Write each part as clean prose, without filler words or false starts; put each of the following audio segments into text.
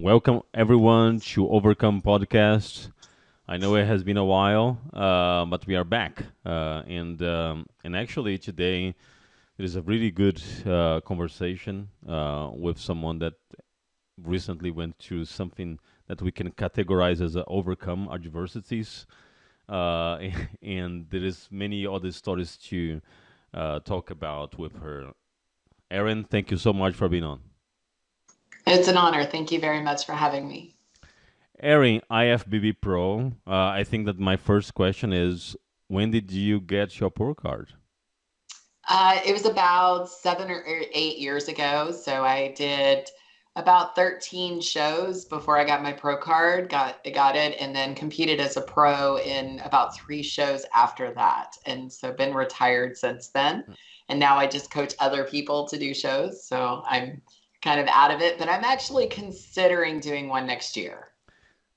Welcome everyone to Overcome Podcast. I know it has been a while, but we are back, and actually today there is a really good conversation with someone that recently went through something that we can categorize as overcome adversities, uh, and there is many other stories to talk about with her. Erin, thank you so much for being on. It's an honor. Thank you very much for having me. Erin, IFBB Pro. I think that my first question is, when did you get your pro card? It was about 7 or 8 years ago. So I did about 13 shows before I got my pro card, got it, and then competed as a pro in about 3 shows after that. And so been retired since then. And now I just coach other people to do shows. So I'm kind of out of it, but I'm actually considering doing one next year.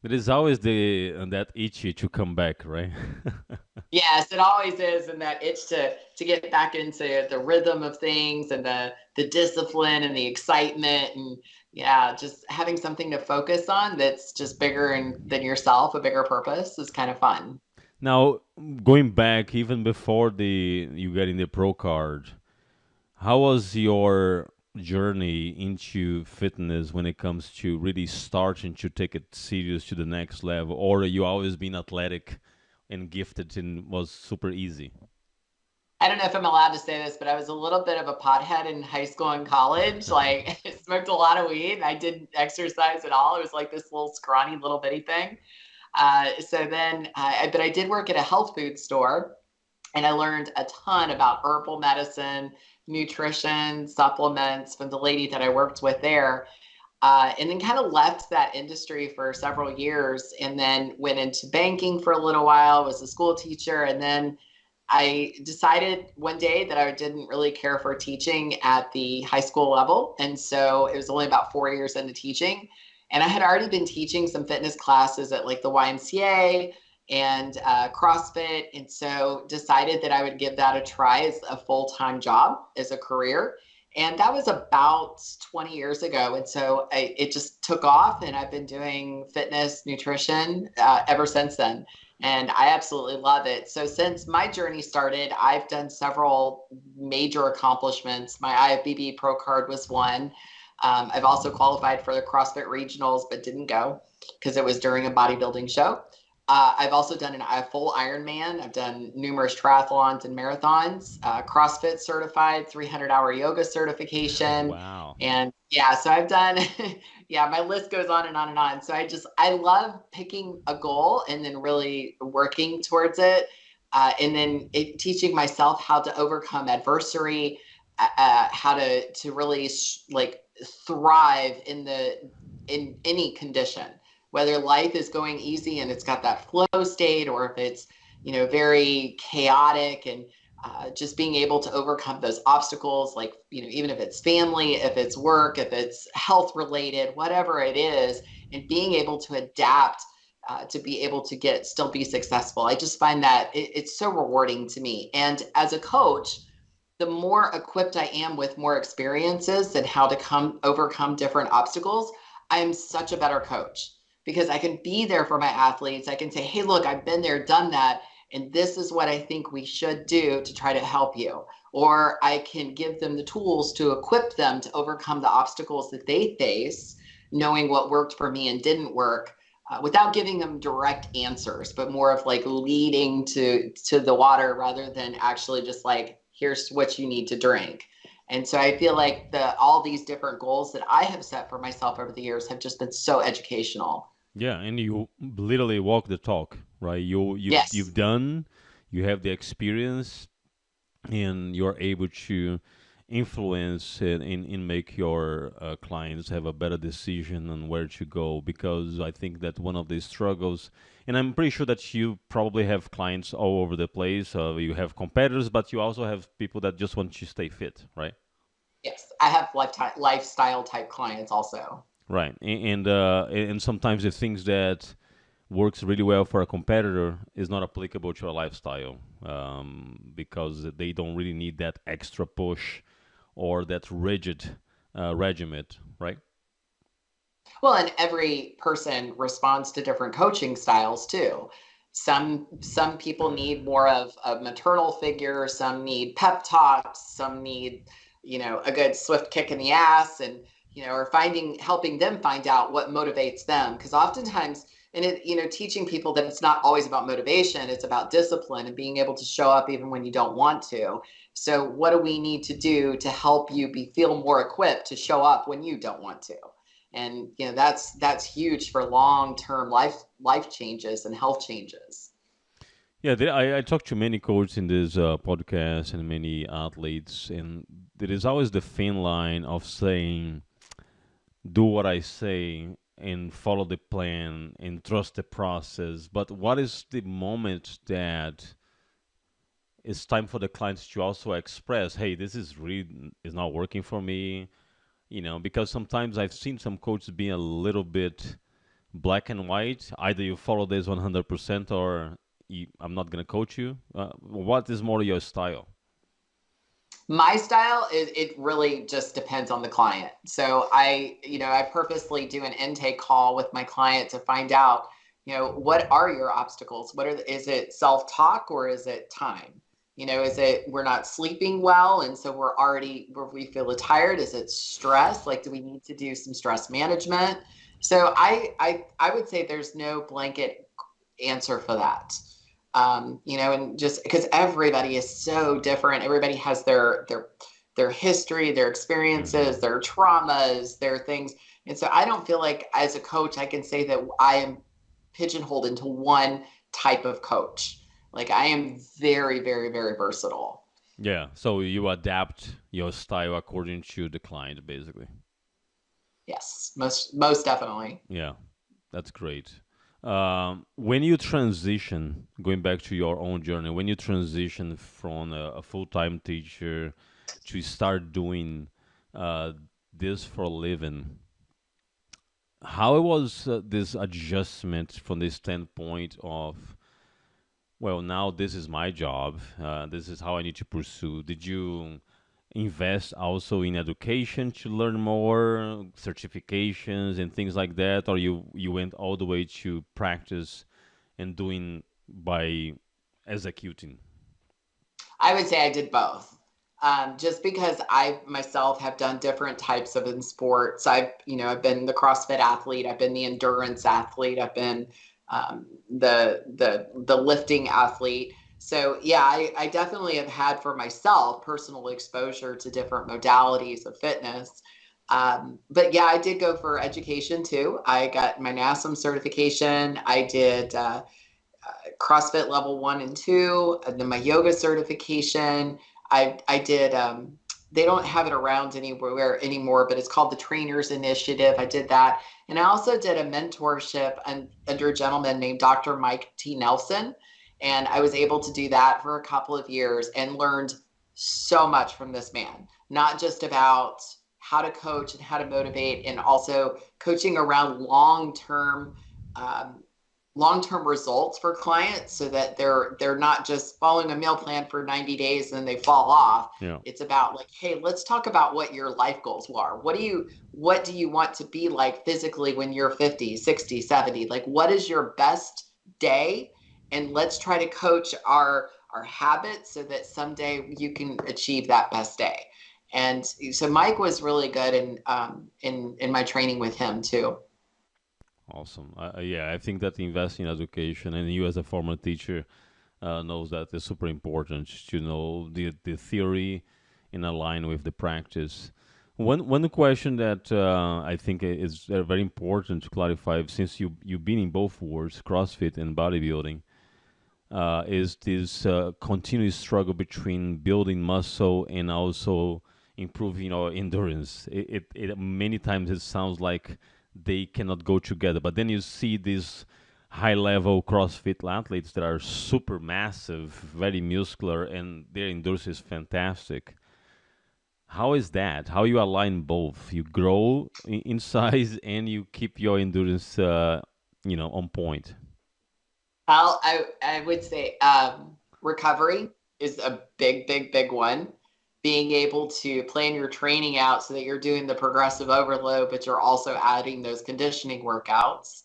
There is always the that itchy to come back, right? Yes, it always is, and that itch to get back into the rhythm of things and the discipline and the excitement and yeah, just having something to focus on that's just bigger and than yourself, a bigger purpose is kind of fun. Now, going back even before the you getting the pro card, how was your journey into fitness when it comes to really starting to take it serious to the next level, or you always been athletic and gifted and was super easy? I don't know if I'm allowed to say this, but I was a little bit of a pothead in high school and college. Like I smoked a lot of weed. I didn't exercise at all. It was like this little scrawny little bitty thing. But I did work at a health food store and I learned a ton about herbal medicine, nutrition, supplements from the lady that I worked with there. And then kind of left that industry for several years and then went into banking for a little while, was a school teacher. And then I decided one day that I didn't really care for teaching at the high school level. And so it was only about 4 years into teaching. And I had already been teaching some fitness classes at like the YMCA and CrossFit. And so decided that I would give that a try as a full-time job, as a career. And that was about 20 years ago. And so it just took off, and I've been doing fitness, nutrition ever since then. And I absolutely love it. So, since my journey started, I've done several major accomplishments. My IFBB Pro card was one. I've also qualified for the CrossFit Regionals, but didn't go because it was during a bodybuilding show. I've also done a full Ironman. I've done numerous triathlons and marathons, CrossFit certified, 300-hour yoga certification. Wow. And yeah, so I've done, yeah, my list goes on and on and on. So I love picking a goal and then really working towards it. And then teaching myself how to overcome adversity, how to really like thrive in any condition, whether life is going easy and it's got that flow state, or if it's very chaotic, and just being able to overcome those obstacles, like even if it's family, if it's work, if it's health related, whatever it is, and being able to adapt to be able to still be successful. I just find that it's so rewarding to me. And as a coach, the more equipped I am with more experiences and how to overcome different obstacles, I'm such a better coach because I can be there for my athletes. I can say, hey, look, I've been there, done that, and this is what I think we should do to try to help you. Or I can give them the tools to equip them to overcome the obstacles that they face, knowing what worked for me and didn't work. Without giving them direct answers, but more of like leading to the water rather than actually just like, here's what you need to drink. And so I feel like all these different goals that I have set for myself over the years have just been so educational. Yeah, and you literally walk the talk, right? You've Yes. done, you have the experience, and you're able to influence and make your clients have a better decision on where to go. Because I think that one of the struggles, and I'm pretty sure that you probably have clients all over the place. You have competitors, but you also have people that just want to stay fit, right? Yes. I have lifestyle type clients also. Right, and sometimes the things that works really well for a competitor is not applicable to a lifestyle, because they don't really need that extra push or that rigid regiment, right? Well, and every person responds to different coaching styles too. Some people need more of a maternal figure, some need pep talks, some need, a good swift kick in the ass, and or helping them find out what motivates them. Because oftentimes, and teaching people that it's not always about motivation, it's about discipline and being able to show up even when you don't want to. So what do we need to do to help you feel more equipped to show up when you don't want to? And that's huge for long-term life changes and health changes. Yeah, I talked to many coaches in this podcast and many athletes, and there is always the thin line of saying, do what I say and follow the plan and trust the process. But what is the moment that it's time for the clients to also express, hey, this is really is not working for me, because sometimes I've seen some coaches being a little bit black and white. Either you follow this 100% or I'm not going to coach you. What is more your style? My style is, it really just depends on the client. So I purposely do an intake call with my client to find out, what are your obstacles? Is it self-talk or is it time? Is it we're not sleeping well and so we feel tired? Is it stress? Like, do we need to do some stress management? So I would say there's no blanket answer for that. And just because everybody is so different, everybody has their history, their Mm-hmm. experiences, their traumas, their things. And so I don't feel like as a coach, I can say that I am pigeonholed into one type of coach. Like, I am very, very, very versatile. Yeah, so you adapt your style according to the client, basically. Yes, most definitely. Yeah, that's great. When you transition, going back to your own journey, when you transition from a full-time teacher to start doing uh, this for a living, how was this adjustment from the standpoint of, well, now this is my job, this is how I need to pursue? Did you invest also in education to learn more, certifications and things like that, or you went all the way to practice and doing by executing? I would say I did both. Just because I myself have done different types of in sports. I've been the CrossFit athlete. I've been the endurance athlete. I've been the lifting athlete. So yeah, I definitely have had for myself personal exposure to different modalities of fitness. But yeah, I did go for education too. I got my NASM certification. I did CrossFit level 1 and 2, and then my yoga certification. I did. They don't have it around anywhere anymore, but it's called the Trainers Initiative. I did that, and I also did a mentorship under a gentleman named Dr. Mike T. Nelson, and I was able to do that for a couple of years and learned so much from this man. Not just about how to coach and how to motivate, and also coaching around um, long-term results for clients so that they're not just following a meal plan for 90 days and then they fall off. Yeah. It's about like, hey, let's talk about what your life goals are. What do you want to be like physically when you're 50, 60, 70? Like, what is your best day? And let's try to coach our habits so that someday you can achieve that best day. And so Mike was really good in my training with him too. Awesome. Yeah, I think that investing in education, and you as a former teacher knows that is super important to know the theory in align with the practice. One question that I think is very important to clarify, since you've been in both worlds, CrossFit and bodybuilding, is this continuous struggle between building muscle and also improving our endurance. It many times it sounds like they cannot go together, but then you see these high level CrossFit athletes that are super massive, very muscular, and their endurance is fantastic. How is that? How you align both? You grow in size and you keep your endurance, on point. I would say recovery is a big, big, big one. being able to plan your training out so that you're doing the progressive overload, but you're also adding those conditioning workouts.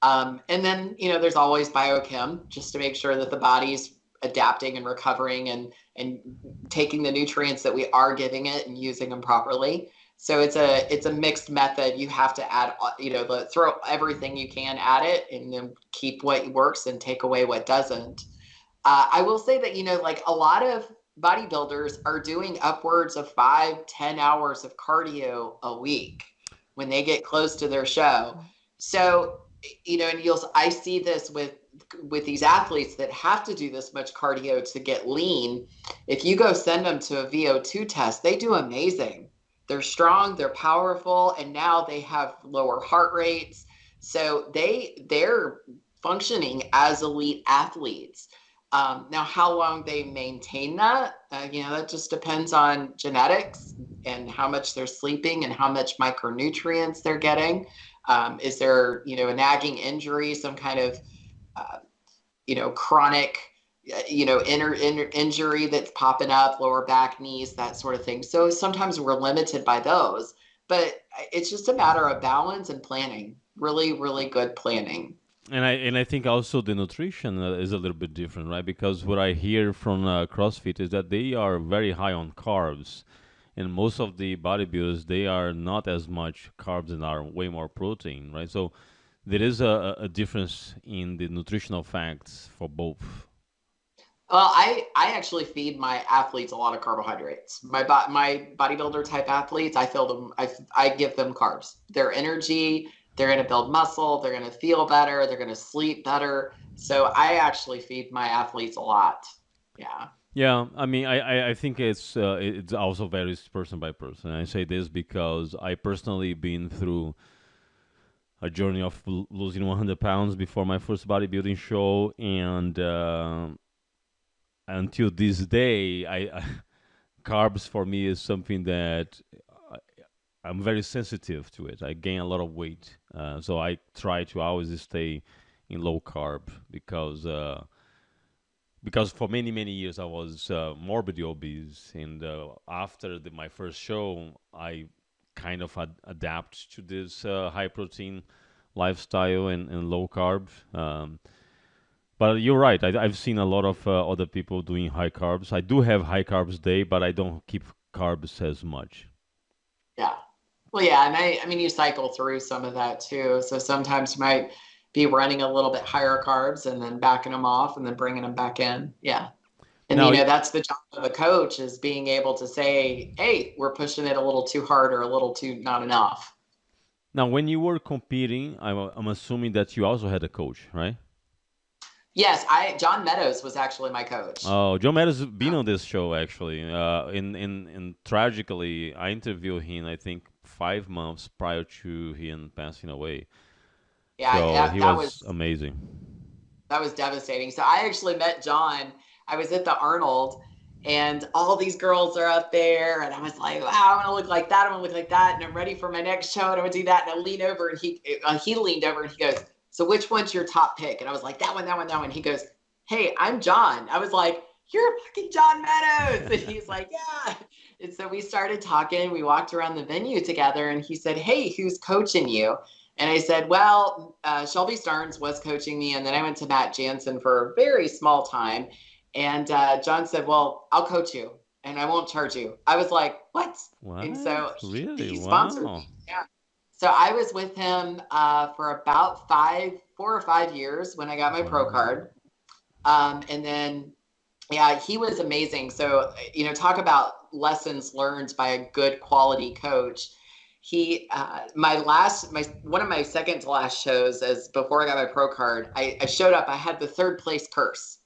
And then, there's always biochem, just to make sure that the body's adapting and recovering and taking the nutrients that we are giving it and using them properly. So it's a mixed method. You have to add, throw everything you can at it and then keep what works and take away what doesn't. I will say that, like a lot of bodybuilders are doing upwards of 5-10 hours of cardio a week when they get close to their show. So, and I see this with these athletes that have to do this much cardio to get lean. If you go send them to a VO2 test, they do amazing. They're strong, they're powerful, and now they have lower heart rates. So they're functioning as elite athletes. Now, how long they maintain that, that just depends on genetics and how much they're sleeping and how much micronutrients they're getting. Is there, a nagging injury, some kind of, chronic, injury that's popping up, lower back, knees, that sort of thing. So sometimes we're limited by those, but it's just a matter of balance and planning, really, really good planning. And I think also the nutrition is a little bit different, right? Because what I hear from CrossFit is that they are very high on carbs, and most of the bodybuilders, they are not as much carbs and are way more protein, right? So there is a difference in the nutritional facts for both. Well, I actually feed my athletes a lot of carbohydrates. My bodybuilder type athletes, I give them carbs. Their energy, they're going to build muscle, they're going to feel better, they're going to sleep better. So I actually feed my athletes a lot. Yeah. Yeah, I mean, I think it's also varies person by person. I say this because I personally been through a journey of losing 100 pounds before my first bodybuilding show, and until this day, carbs for me is something that I, I'm very sensitive to it. I gain a lot of weight, so I try to always stay in low carb because for many years I was morbidly obese, and after my first show, I kind of adapt to this high protein lifestyle and low carb. But you're right. I've seen a lot of other people doing high carbs. I do have high carbs day, but I don't keep carbs as much. Yeah. Well, yeah. And I mean, you cycle through some of that too. So sometimes you might be running a little bit higher carbs and then backing them off and then bringing them back in. Yeah. And, Now, that's the job of a coach, is being able to say, hey, we're pushing it a little too hard or a little too not enough. now, when you were competing, I'm assuming that you also had a coach, right? Yes. John Meadows was actually my coach. Oh, Joe Madden's has been on this show actually. In tragically, I interviewed him. I think 5 months prior to him passing away. Yeah. So he That was was amazing. devastating. So I actually met John. I was at the Arnold, and all these girls are up there, and I was like, wow, I'm gonna look like that, I'm gonna look like that, and I'm ready for my next show, and I'm gonna do that. And I lean over, and he leaned over, and he goes, so which one's your top pick? And I was like, that one, that one, that one. He goes, hey, I'm John. I was like, you're fucking John Meadows. And he's like, yeah. And so we started talking. We walked around the venue together, and he said, hey, who's coaching you? And I said, well, Shelby Starnes was coaching me. And then I went to Matt Jansen for a very small time. And John said, well, I'll coach you and I won't charge you. I was like, what? What? And so Really? he sponsored Wow. me. Yeah. So I was with him for about 4 or 5 years when I got my pro Wow. card. And then, yeah, he was amazing. So, talk about lessons learned by a good quality coach. He, one of my second to last shows, as before I got my pro card, I showed up, I had the third place curse.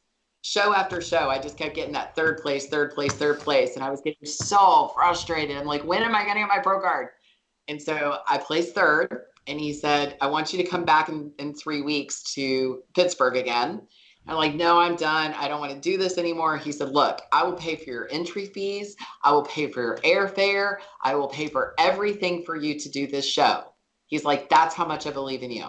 Show after show, I just kept getting that third place, third place, third place. And I was getting so frustrated. I'm like, when am I going to get my pro card? And so I placed third, and he said, I want you to come back in 3 weeks to Pittsburgh again. I'm like, no, I'm done. I don't want to do this anymore. He said, look, I will pay for your entry fees. I will pay for your airfare. I will pay for everything for you to do this show. He's like, that's how much I believe in you.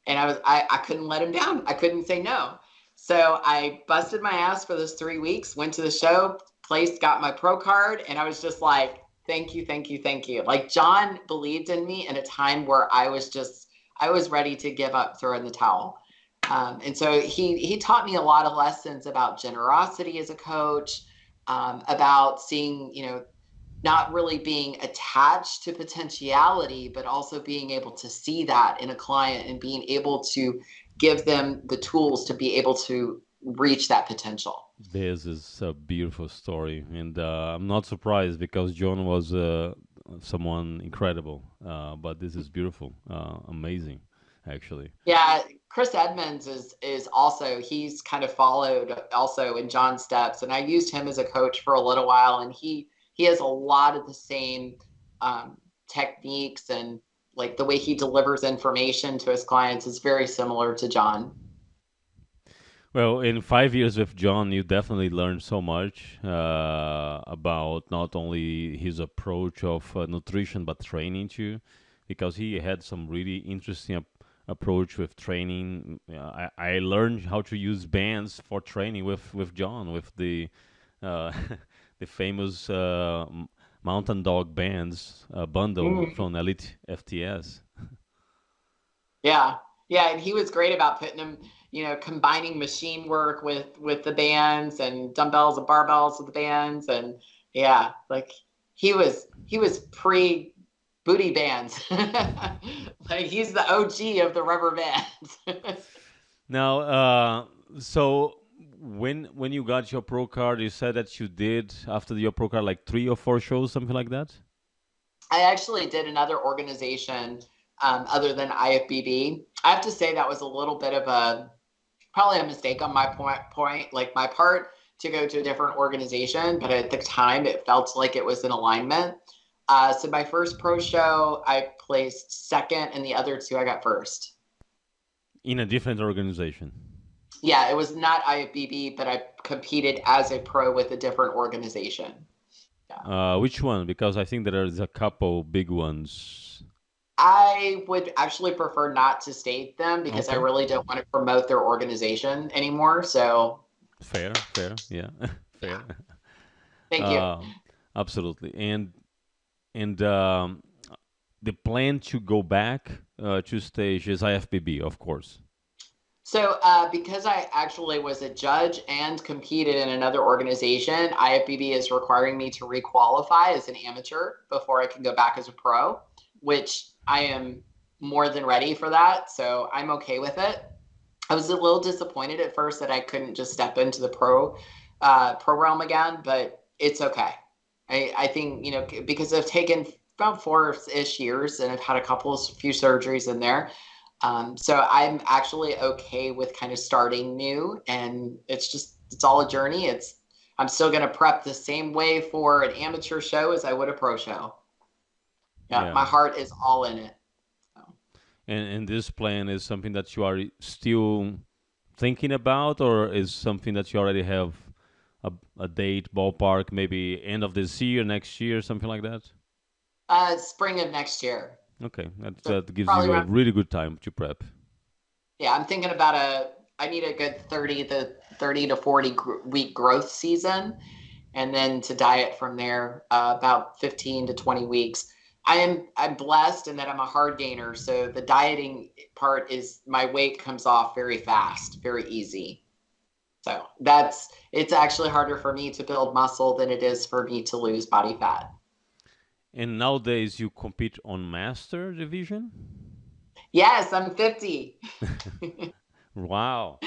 And I couldn't let him down. I couldn't say no. So I busted my ass for those 3 weeks, went to the show, placed, got my pro card, and I was just like, thank you, thank you, thank you. Like John believed in me in a time where I was ready to give up, throw in the towel. And so he taught me a lot of lessons about generosity as a coach, about seeing, not really being attached to potentiality, but also being able to see that in a client and being able to give them the tools to be able to reach that potential. This is a beautiful story, and I'm not surprised because John was someone incredible. But this is beautiful, amazing, actually. Yeah, Chris Edmonds is also, he's kind of followed also in John's steps, and I used him as a coach for a little while, and he has a lot of the same um, techniques, and like the way he delivers information to his clients is very similar to John. Well, in 5 years with John, you definitely learned so much about not only his approach of nutrition but training too, because he had some really interesting approach with training. I learned how to use bands for training with John with the uh, the famous Mountain Dog bands bundle Mm. from Elite FTS. Yeah. Yeah, and he was great about putting them, combining machine work with the bands, and dumbbells and barbells with the bands, and yeah, like he was pre booty bands. Like he's the OG of the rubber bands. Now, so when you got your pro card, you said that you did after your pro card like 3 or 4 shows, something like that. I actually did another organization other than IFBB. I have to say that was a little bit of a probably a mistake on my point, like my part, to go to a different organization, but at the time it felt like it was in alignment. So my first pro show, I placed second, and the other two I got first. In a different organization. Yeah, it was not IFBB, but I competed as a pro with a different organization. Yeah. Which one? Because I think there is a couple big ones. I would actually prefer not to state them because I Okay, really don't want to promote their organization anymore. So, fair, fair, yeah, yeah, fair. thank you. Um, Absolutely. And the plan to go back to stage is IFBB, of course. So, because I actually was a judge and competed in another organization, IFBB is requiring me to requalify as an amateur before I can go back as a pro, which I am more than ready for that. So I'm okay with it. I was a little disappointed at first that I couldn't just step into the pro realm again, but it's okay. I think, because I've taken about 4-ish years and I've had few surgeries in there. So I'm actually okay with kind of starting new, and it's all a journey. I'm still going to prep the same way for an amateur show as I would a pro show. Yeah, Yeah. my heart is all in it. So. And this plan is something that you are still thinking about, or is something that you already have a date, ballpark, maybe end of this year, next year, something like that? Spring of next year. Okay, So that gives probably you a around, really good time to prep. yeah, I'm thinking about I need a good 30 to 40 week growth season, and then to diet from there, about 15 to 20 weeks. I'm blessed in that I'm a hard gainer, so the dieting part is my weight comes off very fast, very easy. So it's actually harder for me to build muscle than it is for me to lose body fat. And nowadays you compete on master division? Yes, I'm 50. Wow.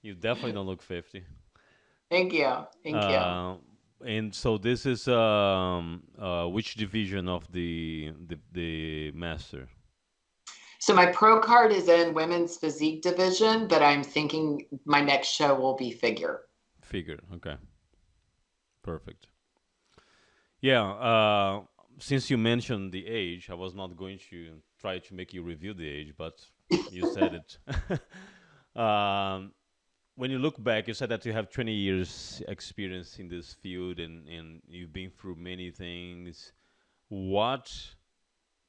You definitely don't look 50. Thank you. Thank you. Uh, and so this is which division of the master? So my pro card is in women's physique division, but I'm thinking my next show will be figure. Figure. Okay. Perfect. Yeah. Since you mentioned the age, I was not going to try to make you review the age, but you said it. When you look back, you said that you have 20 years experience in this field, and you've been through many things. What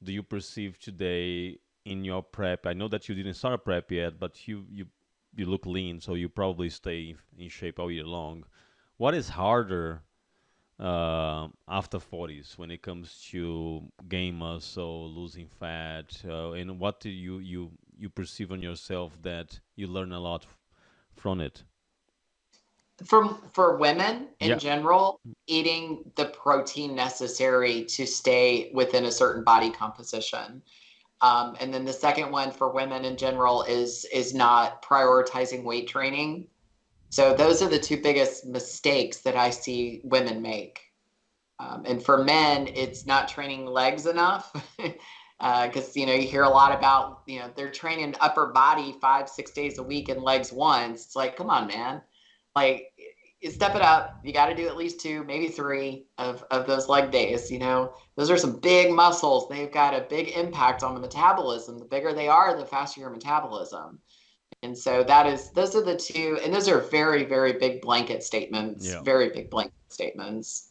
do you perceive today in your prep? I know that you didn't start prep yet, but you look lean, so you probably stay in shape all year long. What is harder after 40s when it comes to gain muscle, losing fat, and what do you perceive on yourself that you learn a lot from it? For women in Yeah. general, eating the protein necessary to stay within a certain body composition. And then the second one for women in general is not prioritizing weight training. So those are the two biggest mistakes that I see women make. And for men, it's not training legs enough. Because you hear a lot about they're training upper body 5-6 days a week and legs once. It's like, come on, man, like you step it up. You got to do at least 2, maybe 3 of those leg days. Those are some big muscles. They've got a big impact on the metabolism. The bigger they are, the faster your metabolism. And so those are the two, and those are very, very big blanket statements. Yeah. Very big blanket statements.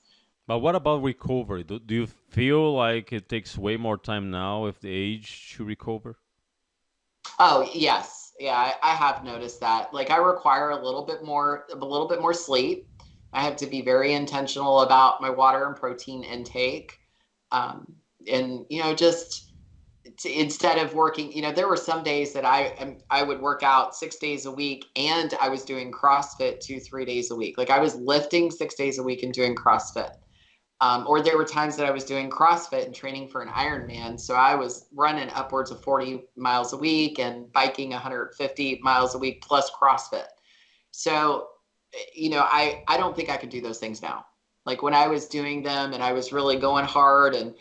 But what about recovery? Do you feel like it takes way more time now with the age to recover? Oh, yes. Yeah, I have noticed that. Like I require a little bit more sleep. I have to be very intentional about my water and protein intake. Um, and just instead of working, there were some days that I would work out 6 days a week and I was doing CrossFit 2-3 days a week. Like I was lifting 6 days a week and doing CrossFit. Or there were times that I was doing CrossFit and training for an Ironman. So I was running upwards of 40 miles a week and biking 150 miles a week plus CrossFit. So, I don't think I could do those things now. Like when I was doing them and I was really going hard, and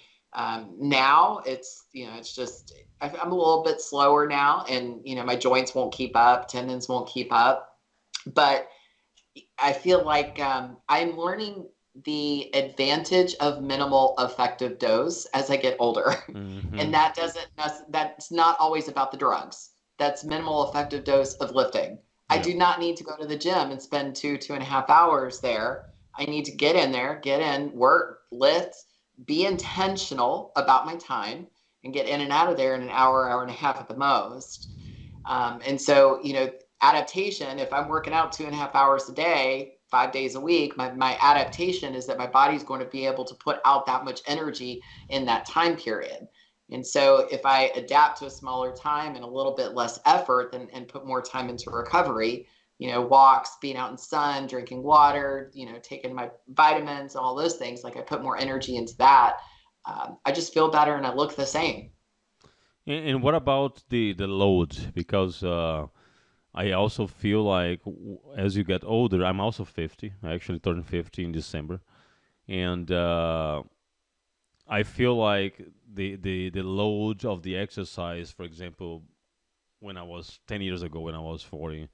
now it's just, I'm a little bit slower now, and, my joints won't keep up, tendons won't keep up. But I feel like I'm learning the advantage of minimal effective dose as I get older. Mm-hmm. And that's not always about the drugs. That's minimal effective dose of lifting. I Yeah. do not need to go to the gym and spend 2.5 hours there. I need to get in there, get in, work, lift, be intentional about my time, and get in and out of there in an hour, hour and a half at the most. And so, adaptation, if I'm working out 2.5 hours a day, 5 days a week, my adaptation is that my body's going to be able to put out that much energy in that time period. And so if I adapt to a smaller time and a little bit less effort and put more time into recovery, walks, being out in sun, drinking water, taking my vitamins, all those things, like I put more energy into that, I just feel better and I look the same. And what about the load? Because I also feel like as you get older, I'm also 50. I actually turned 50 in December, and I feel like the load of the exercise, for example, when I was 10 years ago, when I was 40,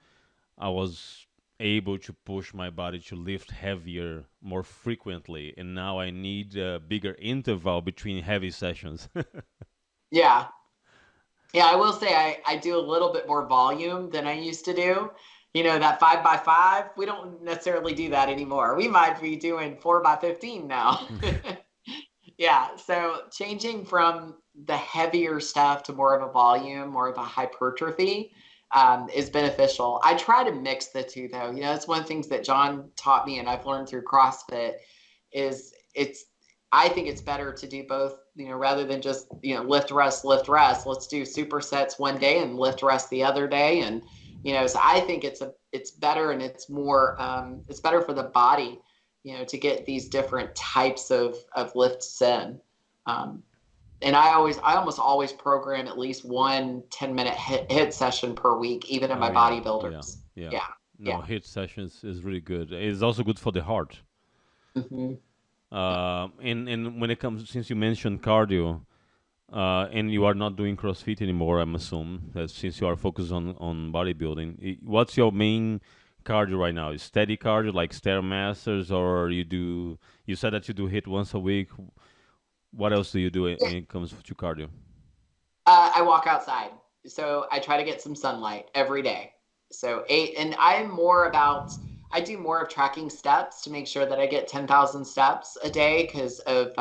I was able to push my body to lift heavier more frequently, and now I need a bigger interval between heavy sessions. Yeah. Yeah, I will say I do a little bit more volume than I used to do. That 5x5, we don't necessarily do that anymore. We might be doing 4x15 now. Yeah, so changing from the heavier stuff to more of a volume, more of a hypertrophy, is beneficial. I try to mix the two, though. It's one of the things that John taught me and I've learned through CrossFit is I think it's better to do both, rather than just, lift, rest, lift, rest. Let's do supersets one day and lift, rest the other day. And, so I think it's better, and it's better for the body, to get these different types of lifts in. Um, and I almost always program at least one 10-minute hit session per week, even in Oh my yeah, yeah, bodybuilders. yeah. Yeah. No, Yeah. hit sessions is really good. It's also good for the heart. Hmm. And when it comes, since you mentioned cardio, and you are not doing CrossFit anymore, I'm assuming, that since you are focused on bodybuilding, what's your main cardio right now? Is steady cardio like stairmasters, or you do? You said that you do hit once a week. What else do you do when it comes to cardio? I walk outside. So I try to get some sunlight every day. So and I do more of tracking steps to make sure that I get 10,000 steps a day because of,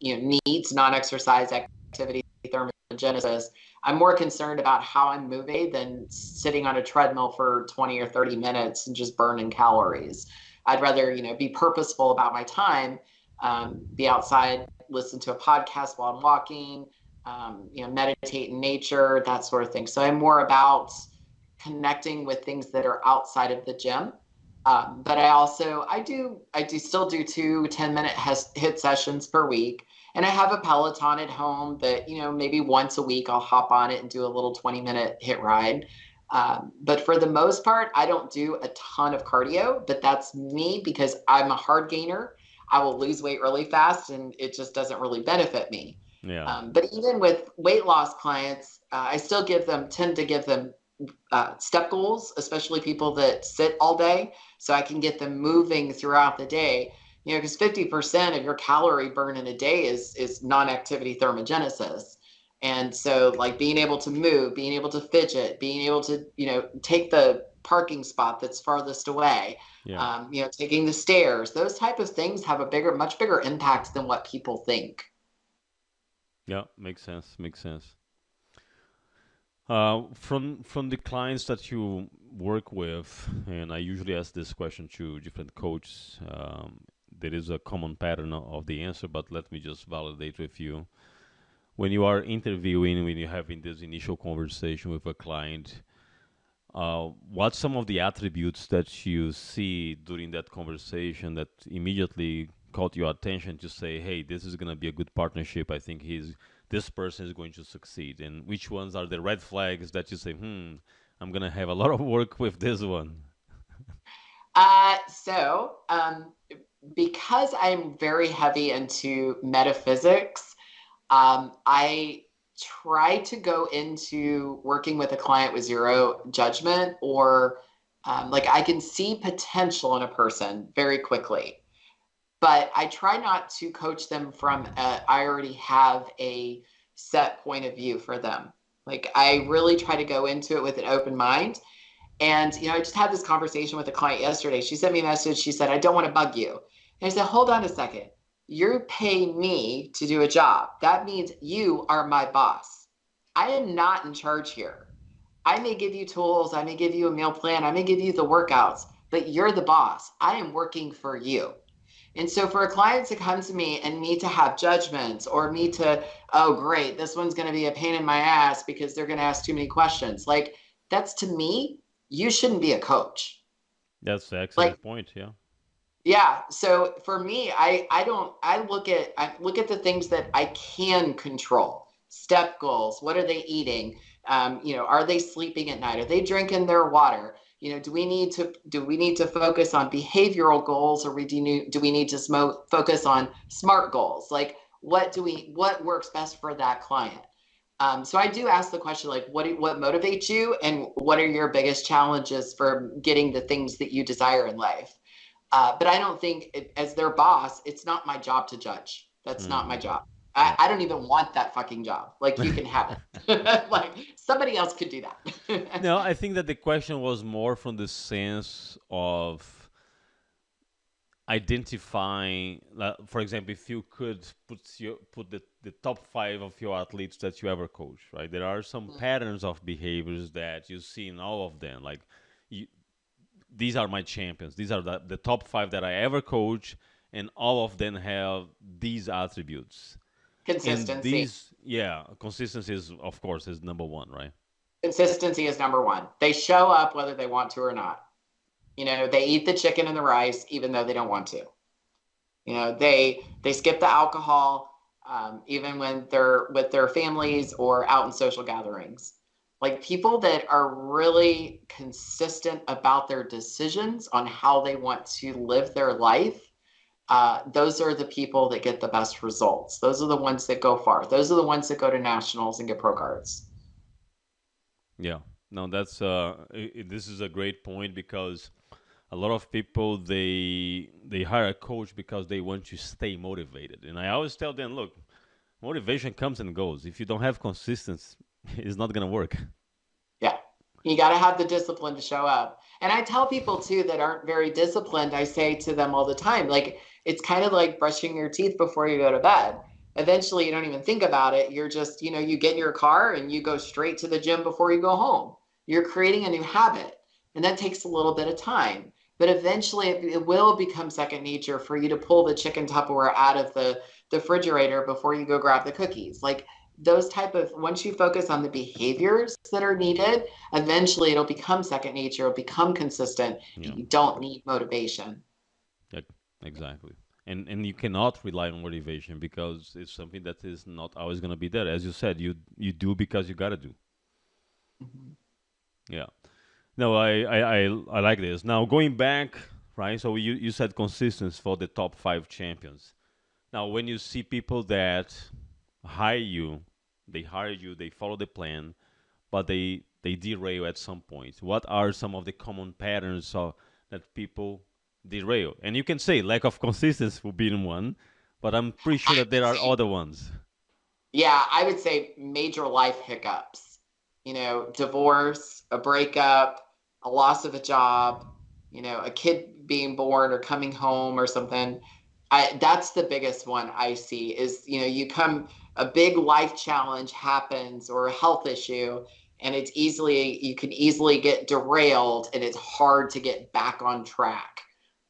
needs, non-exercise activity, thermogenesis. I'm more concerned about how I'm moving than sitting on a treadmill for 20 or 30 minutes and just burning calories. I'd rather, be purposeful about my time, be outside, listen to a podcast while I'm walking, meditate in nature, that sort of thing. So I'm more about connecting with things that are outside of the gym. But I do still do 2 10-minute hit sessions per week. And I have a Peloton at home that, maybe once a week I'll hop on it and do a little 20-minute hit ride. But for the most part, I don't do a ton of cardio, but that's me because I'm a hard gainer. I will lose weight really fast and it just doesn't really benefit me. Yeah. But even with weight loss clients, I still tend to give them step goals, especially people that sit all day, so I can get them moving throughout the day. Because 50% of your calorie burn in a day is non-activity thermogenesis. And so like being able to move, being able to fidget, being able to, take the parking spot that's farthest away, Yeah. taking the stairs, those type of things have much bigger impact than what people think. Yeah. Makes sense. Makes sense. From the clients that you work with, and I usually ask this question to different coaches. There is a common pattern of the answer, but let me just validate with you. When you are interviewing, when you're having this initial conversation with a client, what's some of the attributes that you see during that conversation that immediately caught your attention to say, hey, this is going to be a good partnership. I think this person is going to succeed. And which ones are the red flags that you say, I'm going to have a lot of work with this one? Because I'm very heavy into metaphysics, I try to go into working with a client with zero judgment, or like I can see potential in a person very quickly, but I try not to coach them I already have a set point of view for them. Like I really try to go into it with an open mind. And, I just had this conversation with a client yesterday. She sent me a message. She said, I don't want to bug you. And I said, hold on a second. You're paying me to do a job. That means you are my boss. I am not in charge here. I may give you tools. I may give you a meal plan. I may give you the workouts, but you're the boss. I am working for you. And so for a client to come to me and me to have judgments, or me to, oh, great, this one's going to be a pain in my ass because they're going to ask too many questions. Like that's, to me, you shouldn't be a coach. That's an Like, excellent point. Yeah. yeah. So for me, I look at the things that I can control. Step goals. What are they eating? Are they sleeping at night? Are they drinking their water? Do we need to focus on behavioral goals, or do we need to focus on SMART goals? Like what works best for that client? So I do ask the question, like, what motivates you, and what are your biggest challenges for getting the things that you desire in life? But I don't think as their boss, it's not my job to judge. That's not my Hmm. job. Yeah. I don't even want that fucking job. Like you can have it. Like somebody else could do that. No, I think that the question was more from the sense of identifying, for example, if you could put the top five of your athletes that you ever coach, right? There are some patterns of behaviors that you see in all of them. Like, you, these are my champions. These are the top five that I ever coach, and all of them have these attributes. And Consistency. these, yeah, consistency is, of course, is number one, right? Consistency is number one. They show up whether they want to or not. They eat the chicken and the rice even though they don't want to. They skip the alcohol, even when they're with their families or out in social gatherings. Like people that are really consistent about their decisions on how they want to live their life, those are the people that get the best results. Those are the ones that go far. Those are the ones that go to nationals and get pro cards. Yeah. No, this is a great point because a lot of people they hire a coach because they want to stay motivated, and I always tell them, look, motivation comes and goes. If you don't have consistency, it's not gonna work. Yeah. You got to have the discipline to show up. And I tell people too that aren't very disciplined, I say to them all the time, like, it's kind of like brushing your teeth before you go to bed. Eventually, you don't even think about it. You're just, you get in your car and you go straight to the gym before you go home. You're creating a new habit. And that takes a little bit of time. but eventually it will become second nature for you to pull the chicken Tupperware out of the refrigerator before you go grab the cookies. Like those type of, once you focus on the behaviors that are needed, eventually it'll become second nature, it'll become consistent, Yeah. and you don't need motivation. Yeah, exactly. And you cannot rely on motivation because it's something that is not always going to be there. As you said, you do because you got to do. Mhm. Yeah. No, I like this. Now going back, right? So you said consistency for the top 5 champions. Now when you see people that hire you, they hire you, they follow the plan, but they derail at some point. What are some of the common patterns that people derail? And you can say lack of consistency will be one, but I'm pretty sure I that would there are say, other ones. yeah, I would say major life hiccups, divorce, a breakup, a loss of a job, a kid being born or coming home or something. That's the biggest one I see is, a big life challenge happens or a health issue, and you can easily get derailed and it's hard to get back on track.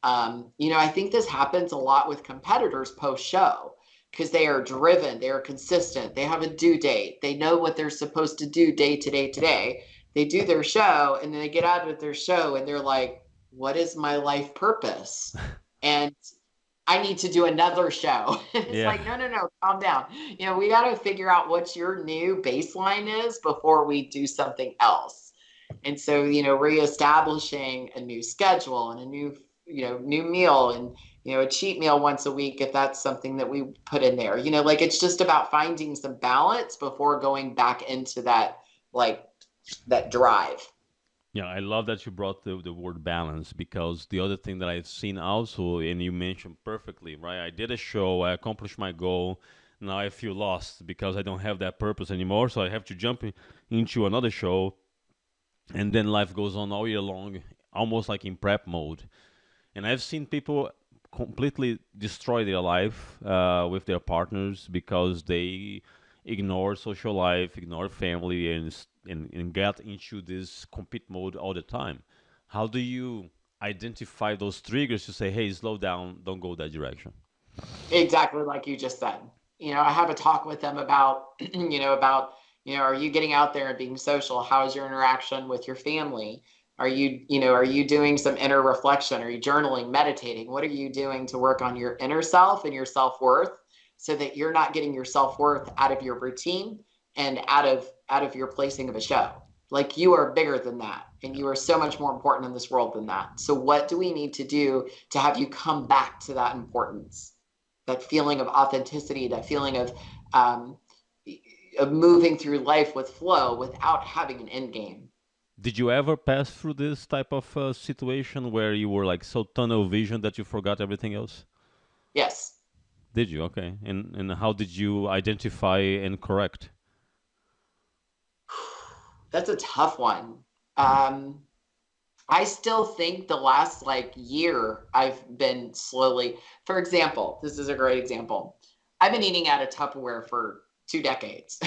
I think this happens a lot with competitors post show because they are driven, they are consistent, they have a due date, they know what they're supposed to do day to day today. They do their show and then they get out of their show and they're like, what is my life purpose? And I need to do another show. It's Yeah. like, no, no, no, calm down. We got to figure out what your new baseline is before we do something else. And so, reestablishing a new schedule and a new meal and, a cheat meal once a week, if that's something that we put in there, like it's just about finding some balance before going back into like, that drive. Yeah, I love that you brought the word balance because the other thing that I've seen also, and you mentioned perfectly, right? I did a show, I accomplished my goal. Now I feel lost because I don't have that purpose anymore. So I have to jump into another show, and then life goes on all year long, almost like in prep mode. And I've seen people completely destroy their life with their partners because they ignore social life, ignore family, and get into this compete mode all the time. How do you identify those triggers to say, hey, slow down, don't go that direction? Exactly like you just said. I have a talk with them about, are you getting out there and being social? How is your interaction with your family? Are you doing some inner reflection? Are you journaling, meditating? What are you doing to work on your inner self and your self-worth so that you're not getting your self-worth out of your routine and out of your placing of a show? Like you are bigger than that and Yeah. you are so much more important in this world than that. So what do we need to do to have you come back to that importance? That feeling of authenticity, that feeling um, of moving through life with flow without having an end game. Did you ever pass through this type of situation where you were like so tunnel vision that you forgot everything else? Yes, Did you? Okay. And how did you identify and correct? that's a tough one. Um, I still think the last like year I've been slowly, for example, this is a great example. I've been eating out of Tupperware for 2 decades,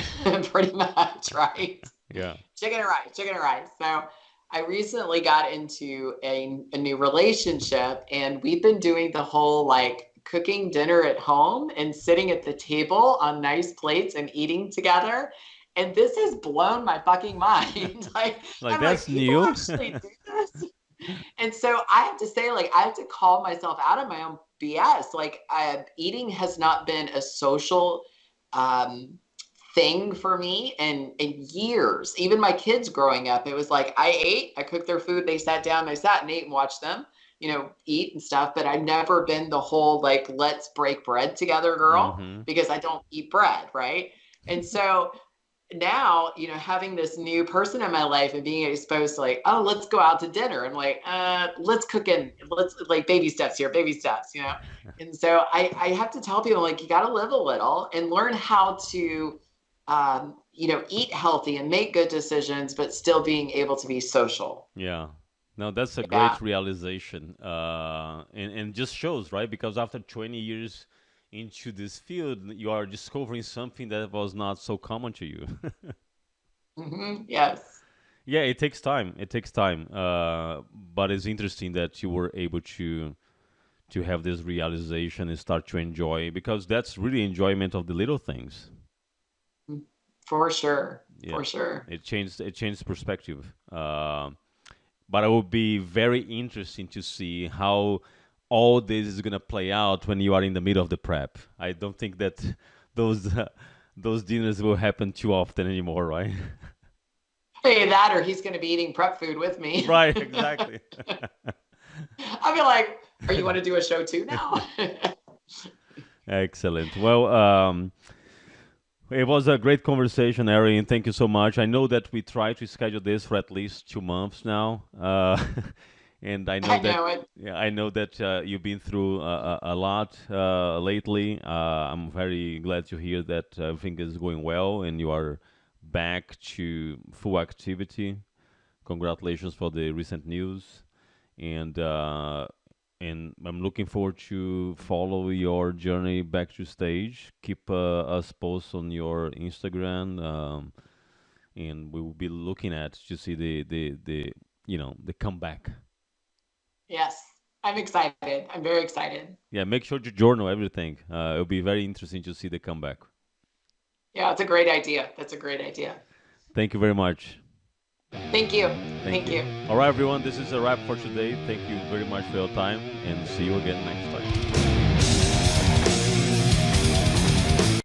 pretty much, right? Yeah. Chicken and rice. So I recently got into a new relationship and we've been doing the whole like cooking dinner at home and sitting at the table on nice plates and eating together. And this has blown my fucking mind. Like, Like I'm like, that's people new. actually do this. And so I have to say, like, I have to call myself out of my own BS. Like, eating has not been a social um, thing for me in years. Even my kids growing up, it was like I ate, I cooked their food, they sat down, I sat and ate and watched them, eat and stuff. But I've never been the whole like, let's break bread together girl Mm-hmm. because I don't eat bread, right? And so now, having this new person in my life and being exposed to like, oh, let's go out to dinner. I'm like, let's cook in, let's like baby steps here, baby steps. And so I have to tell people like, you got to live a little and learn how to, eat healthy and make good decisions, but still being able to be social. Yeah. No, that's a Yeah. great realization. And just shows, right? Because after 20 years into this field, you are discovering something that was not so common to you. Yes. Yeah, it takes time. It takes time. But it's interesting that you were able to have this realization and start to enjoy, because that's really enjoyment of the little things. For sure. Yeah, For sure. it changed perspective. But it will be very interesting to see how all this is gonna play out when you are in the middle of the prep. I don't think that those those dinners will happen too often anymore, right? Hey, that or he's going to be eating prep food with me. Right, exactly. I'll be like, "Are you want to do a show too now?" Excellent. Well, it was a great conversation, Erin. Thank you so much. I know that we try to schedule this for at least 2 months now, and I know I that know it. yeah, I know that you've been through a lot lately. I'm very glad to hear that everything is going well and you are back to full activity. Congratulations for the recent news, and I'm looking forward to follow your journey back to stage. Keep us posted on your Instagram, and we will be looking at to see the comeback. Yes, I'm excited. I'm very excited. Yeah, make sure to journal everything. It'll be very interesting to see the comeback. Yeah, it's a great idea. That's a great idea. Thank you very much. Thank you. Thank Thank you. you. All right, everyone. This is a wrap for today. Thank you very much for your time, and see you again next time.